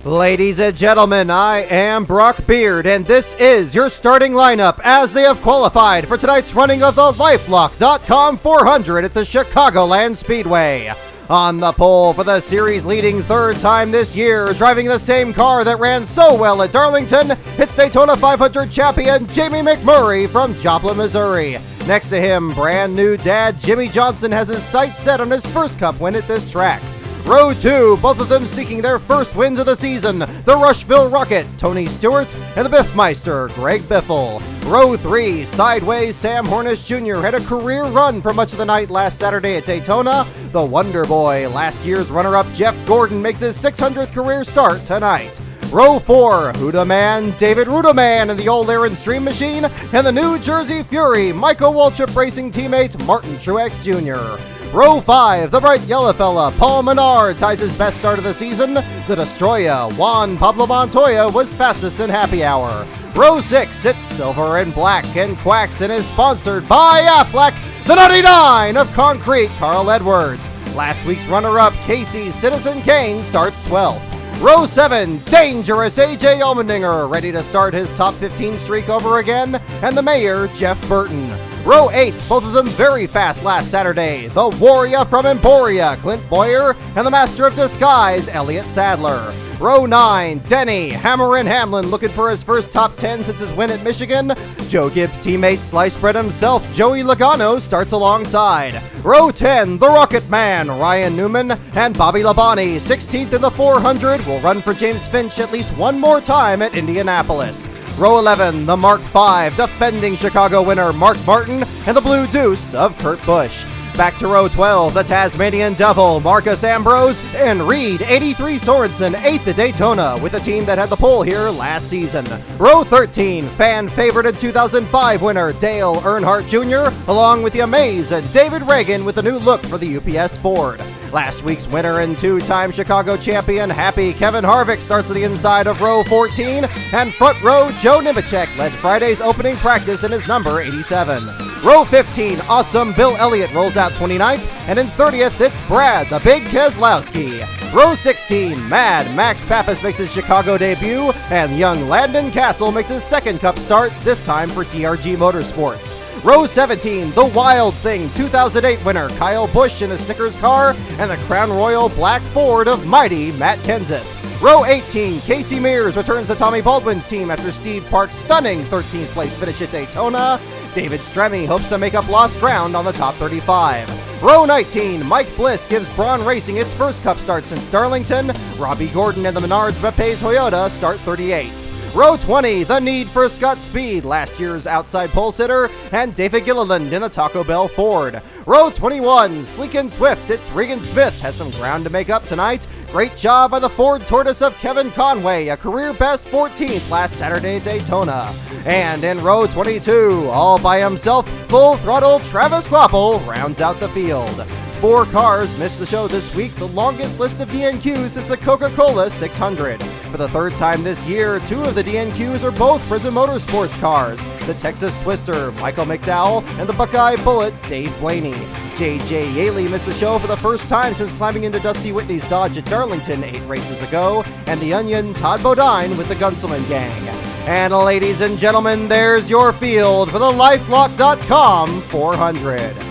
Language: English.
Ladies and gentlemen, I am Brock Beard, and this is your starting lineup as they have qualified for tonight's running of the LifeLock.com 400 at the Chicagoland Speedway. On the pole for the series leading third time this year, driving the same car that ran so well at Darlington, it's Daytona 500 champion Jamie McMurray from Joplin, Missouri. Next to him, brand new dad Jimmy Johnson has his sights set on his first Cup win at this track. Row 2, both of them seeking their first wins of the season, the Rushville Rocket, Tony Stewart, and the Biffmeister, Greg Biffle. Row 3, sideways, Sam Hornish Jr. had a career run for much of the night last Saturday at Daytona. The Wonder Boy, last year's runner-up Jeff Gordon, makes his 600th career start tonight. Row 4, REUTIMANN, David REUTIMANN in the old Aaron Stream Machine, and the New Jersey Fury, Michael Waltrip Racing teammate Martin Truex Jr. Row 5, the bright yellow fella, Paul Menard, ties his best start of the season. The Destroyer, Juan Pablo Montoya, was fastest in happy hour. Row 6, it's silver and black, and Quacks and is sponsored by Aflac, the 99 of Concrete, Carl Edwards. Last week's runner-up, Casey's Citizen Kane, starts 12th. Row 7, dangerous AJ Allmendinger, ready to start his top 15 streak over again, and the mayor, Jeff Burton. Row 8, both of them very fast last Saturday. The Warrior from Emporia, Clint BOWYER, and the Master of Disguise, Elliott Sadler. Row 9, Denny, Hammer and Hamlin looking for his first top 10 since his win at Michigan. Joe Gibbs' teammate, Sliced Bread himself, Joey Logano, starts alongside. Row 10, the Rocket Man, Ryan Newman, and Bobby Labonte, 16th in the 400, will run for James Finch at least one more time at Indianapolis. Row 11, the Mark V, defending Chicago winner Mark Martin, and the Blue Deuce of Kurt Busch. Back to Row 12, the Tasmanian Devil, Marcus Ambrose, and Reed 83 Sorensen, 8th at Daytona, with the team that had the pole here last season. Row 13, fan favorite and 2005 winner Dale Earnhardt Jr., along with the amazing David Reagan with a new look for the UPS Ford. Last week's winner and two-time Chicago champion, happy Kevin Harvick, starts at the inside of Row 14, and front row Joe Nemechek led Friday's opening practice in his number 87. Row 15, awesome Bill Elliott rolls out 29th, and in 30th, it's Brad, the Big Keselowski. Row 16, Mad Max Pappas makes his Chicago debut, and young Landon Castle makes his second Cup start, this time for TRG Motorsports. Row 17, the Wild Thing 2008 winner Kyle Busch in a Snickers car, and the Crown Royal Black Ford of mighty Matt Kenseth. Row 18, Casey Mears returns to Tommy Baldwin's team after Steve Park's stunning 13th place finish at Daytona. David Stremme hopes to make up lost ground on the top 35. Row 19, Mike Bliss gives Braun Racing its first Cup start since Darlington. Robbie Gordon and the Menards Mepay Toyota start 38th. Row 20, the Need for Scott Speed, last year's outside pole sitter, and David Gilliland in the Taco Bell Ford. Row 21, Sleek and Swift, it's Regan Smith, has some ground to make up tonight. Great job by the Ford Tortoise of Kevin Conway, a career best 14th last Saturday at Daytona. And in Row 22, all by himself, full throttle Travis Quapple rounds out the field. 4 cars missed the show this week, the longest list of DNQs since the Coca-Cola 600. For the third time this year, 2 of the DNQs are both Prism Motorsports cars, the Texas Twister, Michael McDowell, and the Buckeye Bullet, Dave Blaney. J.J. Yaley missed the show for the first time since climbing into Dusty Whitney's Dodge at Darlington 8 races ago, and the Onion, Todd Bodine with the Gunselman Gang. And ladies and gentlemen, there's your field for the LifeLock.com 400.